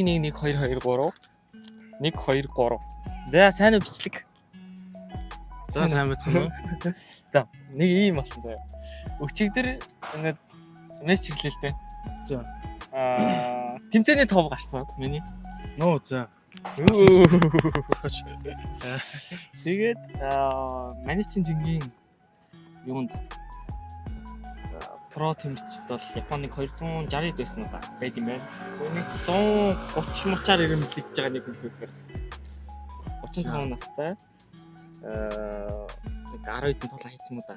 1 2 2 3 1 2 3 За сайн уу бичлэг. За сайн байна уу? За нэг ийм болсон заяа. Өчигдөр ингээд мессеж ирлээ л дээ. За. Тэмцээний тов гарсан миний. Нөө за. Тэгээд манай чин жингийн юунд про тэмцэд бол Японыг 260-д байсан уу байд юм байна. Үүнийг 130 муцаар ирэмлэгдэж байгаа нэг компьютер гэсэн. 35 настай. Нэг 10 хэдэн тулаан хийсэн юм да.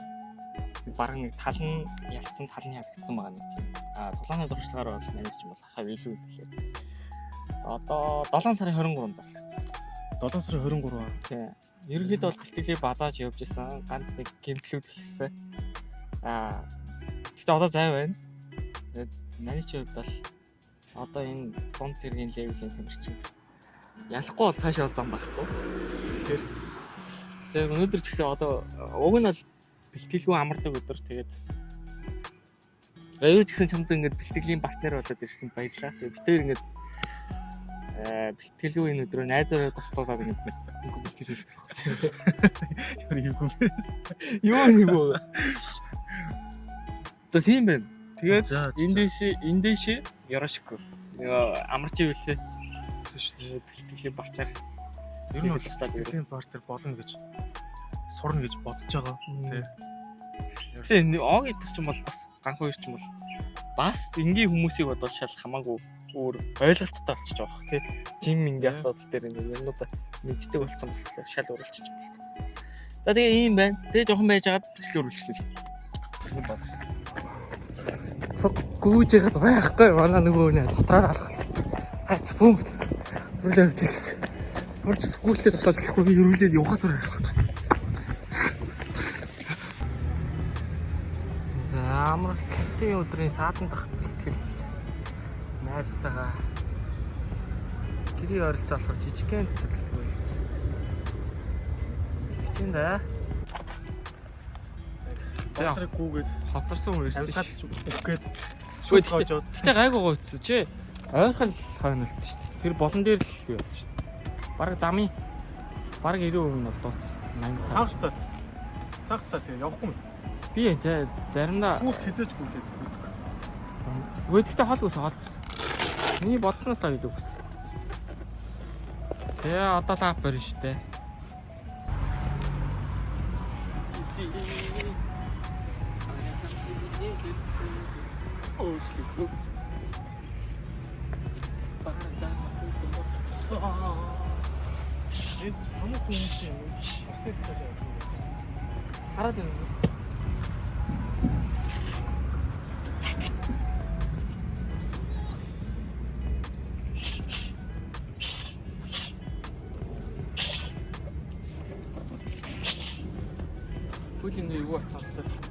Бараг нэг тал нь ялцсан, тал нь ялагдсан байгаа нэг тийм. Тулааны дуршлагаар бол манайс ч юм бол хав илүү гэхээр. Одоо 7 сарын 23-нд зарлагдсан. 7 сарын 23. Тийм. Ерөнхийдөө бол бэлтгэлийг базааж явж исэн. Ганц нэг гэмтлүүд ихсэн. Гэхдээ одоо зай байна. Тэгээд манай ч хувьд бол одоо энэ дунд зэргийн левелийн тэмэрчин ялахгүй бол цаашаа бол зам байхгүй. Тэгэхээр өнөөдөр ч гэсэн одоо уг нь бол бэлтгэлгүй амардаг өдөр. Тэгээд өөд гэсэн чамд ингээд бэлтгэлийн партнер болоод ирсэн баярлалаа. Тэгээд бид тээр ингээд бэлтгэлгүй энэ өдрөө найзаараа туслуулаад ингээд бэлтгэл хийж байгаа. Юу нэг үү? То тийм байна. Тэгээд эндээш ярошгүй. Амарч ивэл шүү дээ. Бэлтгэлийн партнер. Ер нь бол бэлтгэлийн партнер болно гэж сурна гэж бодож байгаа. Тийм. Ог идэх ч юм бол бас ганхуу ч юм бол бас энгийн хүмүүсийг бодвол шал хамаагүй өөр ойлголттой болчих жоох тий. Жим ингээ асуудал дээр ингээ юмнуудаа мэддэг болсон болохоор шал өөрчлөж байгаа. За тэгээ ийм байна. Тэгээ жоохон байж байгаад бичлэг үргэлжлүүлээ. Гүүж ягаад байхгүй манай нөгөө нэ дотроо алхалсан. Хац бөмбөд. Үргэлж явж ирсэн. Орч сгүүлтэй зогсоод ирэхгүй би өрүүлээд явахаас өөр аргагүй. За амралтын өдрийн саадан дахь бэлтгэл найзтайгаа гэрээ ойролцоолохоор жижигхэн цэцэрлэггүй. Их ч юм да. Хоцрог гүгээд хоцорсон хүн ирсэн. Амьсгаад ч өггээд шууд гоожоод. Гэтэ гайгүй гоцсон чи. Ойрхол хойнолт шүү дээ. Тэр болон дээр л байсан шүү дээ. Бараг замын бараг 90% нь бол дууссан. Цагтаа тэгээ явахгүй юм. Би заримдаа сүүлд хизээч гүйлээд өгдөг. Өгдөгтэй хол үс. Миний бодсноос та гэдэг үс. За одоо лап барь шүү дээ. Ooh, ეს хамаагүй юм шиг процент таашаа. Хараад байна уу? Путин юу болчихсон?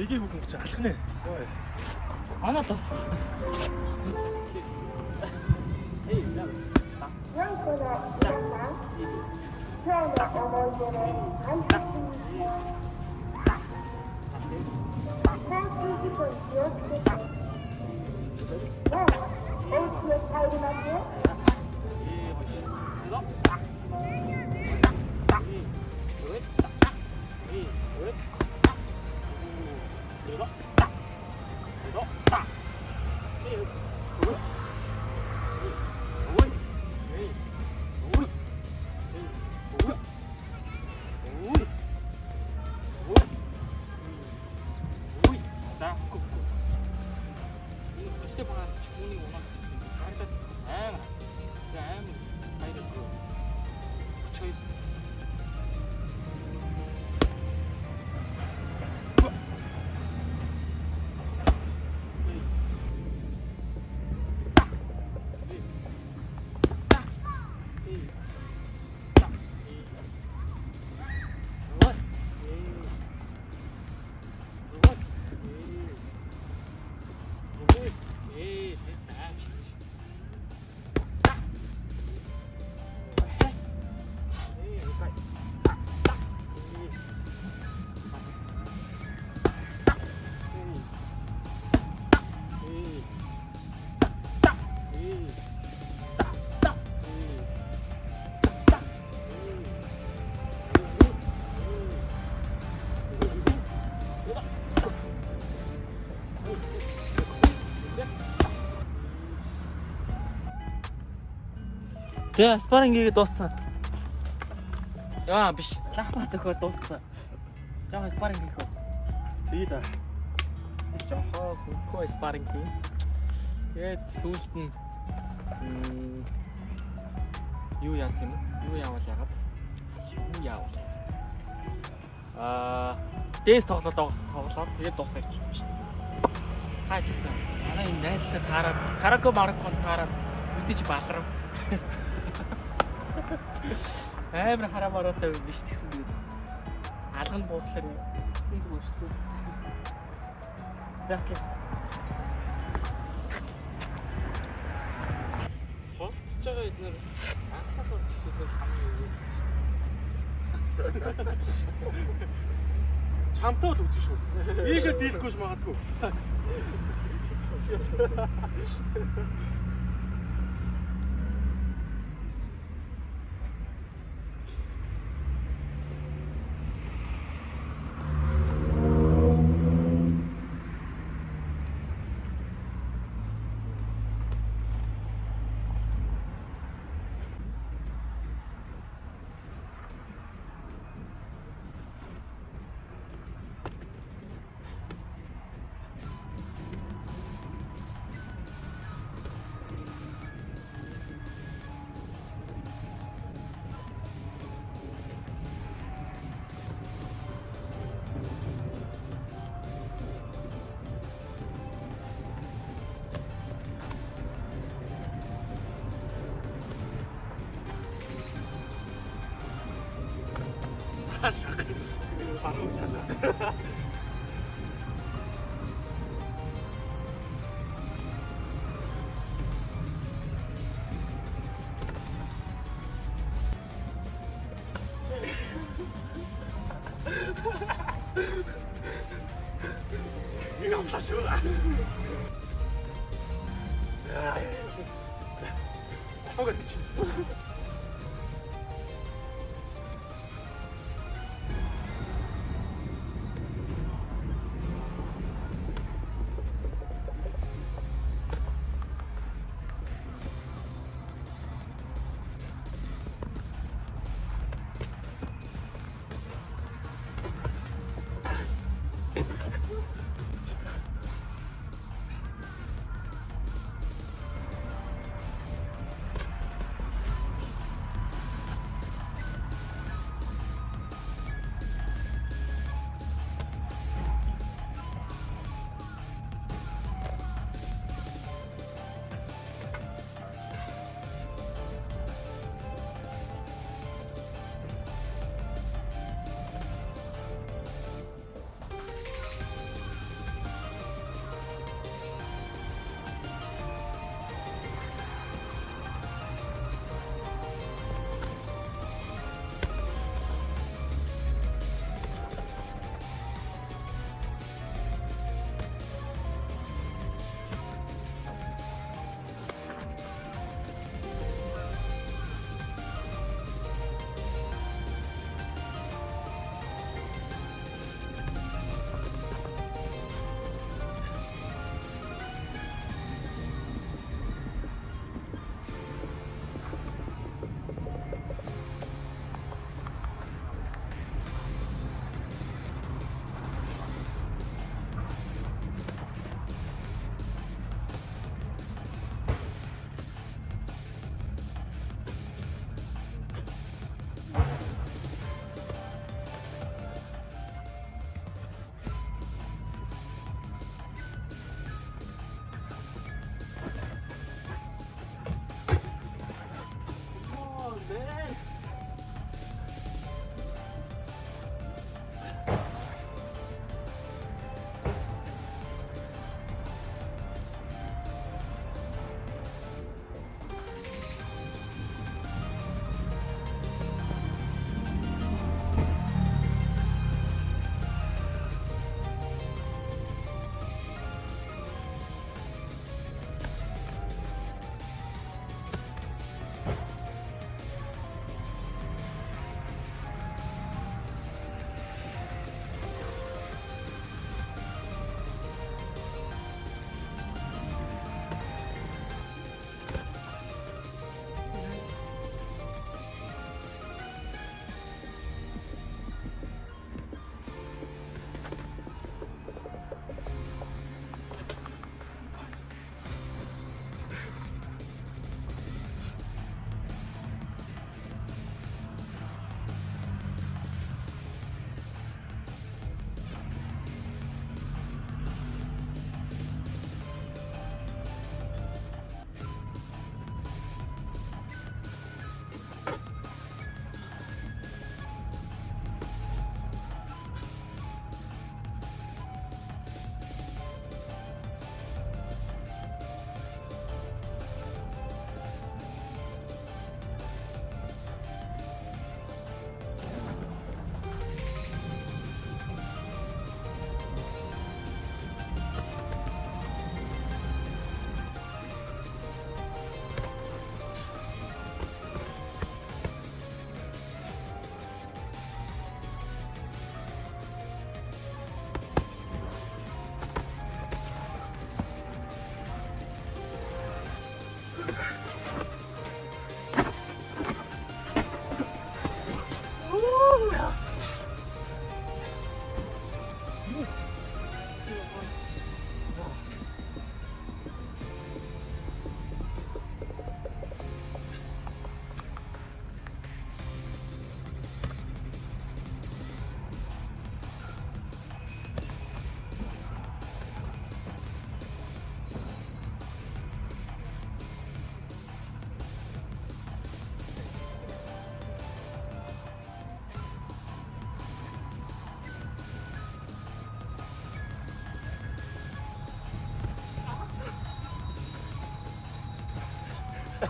Мэгийг үгүй чи алах нэ. Анаа тас. Эй, за. 良い子の皆さん、今日の思い出を大切に交通事故に気をつけて、もうお家へ帰りますよ。За, спаррингийг дууссан. Яа биш. Лахма төхөө дууссан. Жаа спарринг хийх үү? Тэгээ да. Жохоо хөө спарринг хий. Тэгээд сүүлд нь юу яах юм бэ? Юу яавал яагаад? Юу яавал? Дээс тоглоод тэгээд дуусгаж чинь. Хаажсан. Манай энэ найзтай таараад караоке маркон таараад үдэж балрав. Амар харамаараатай биш ч гэсэн тэгээд алганд буудлаар энд гүйцтэй. Дахи. Сонсож байгаа эдгээр анхаас сонсчихсон хамгийн юу. Чамтай л үзэн шүү. Ийшээ дийлэхгүй магадгүй. 바로 찾아. 이거 안 사시면 안 돼. 허가 되지.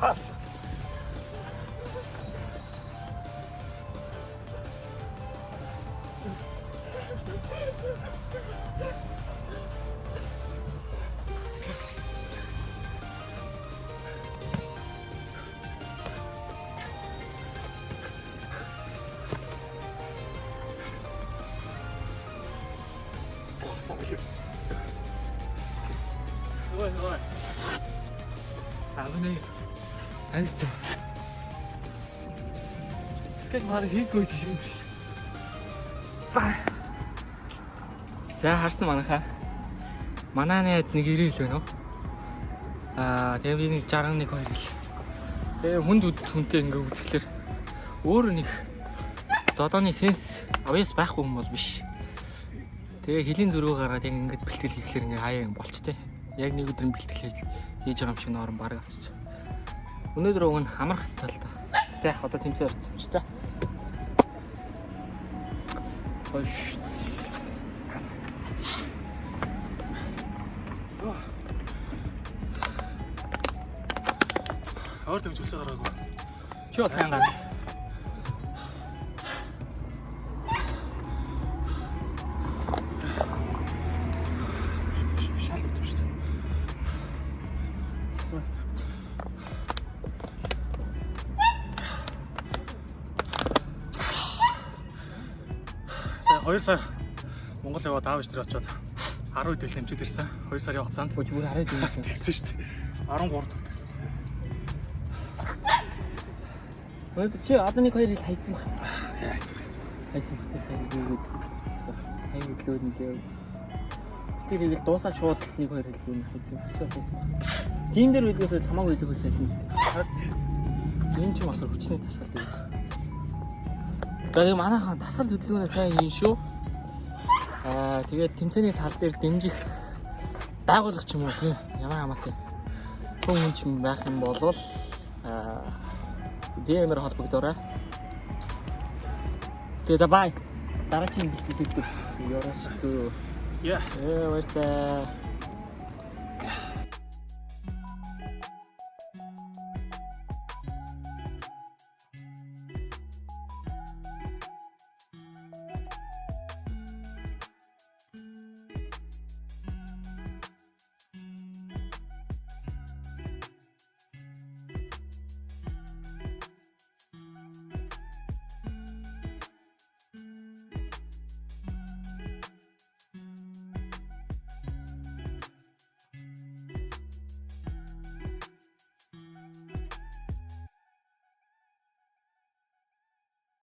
Яаш. Ой. Авны. Айч. Тэг маар хийхгүй юм биш. За харсан манайхаа. Манай найз нэг ирээл байна уу? Тэгээ би нэг 61 2 хэл. Тэгээ хүнд үдэт хүнтэй ингээ үзэхлээр өөр нэг зодооны сенс авьяас байхгүй юм бол биш. Тэгээ хэлийн зөргөө гаргаад яг ингээд бэлтгэл хийхлээр ингээ хаяа болчтой. Яг нэг өдрийн бэлтгэл хийж байгаа юм шиг норон баг авчих. Өнөөдөр уг нь хамрах хэвээр л та. Тэ яг одоо тэмцээн орсон юм чи та. Хойш. Өөр тэмцэлсээ гараагүй. Чи бол сайн гар. Шал өгдөг шүү дээ. Сая 2 сар Монгол яваад аав ичтэр очоод 10 үдэл хэмжээд ирсэн. 2 сар явах цаанд Бүж бүр хараад юм шиг. тэгсэн шүү дээ. 13 төгс. Өнөөдөр чи одоо нэг 2 хэл хайцсан баг. Яасан. Хайсан багтай сайн нөгөөд сайн хөдлөөд нэлээ. Тэр ивэл дуусаад шууд нэг 2 хэл юм хайцсан багч байсан баг. Тим дээр үлгээс хамаагүй үлгээс байсан шүү дээ. Харт. Энэ ч болохоор хүчний тасгалт юм. Тэгээ манайхан тасгал хөдөлгөөнөө сайн хийн шүү. Тэгээд тэмцээний тал дээр дэмжих байгууллага ч юм уу тийм ямар хамаатай хүн ч байх юм болвол DM-ээр холбогдоорой. Тэгээ за бай. Дараагийн бэлтгэлүүд дээр ёроошгүй. Яа. Баярлалаа.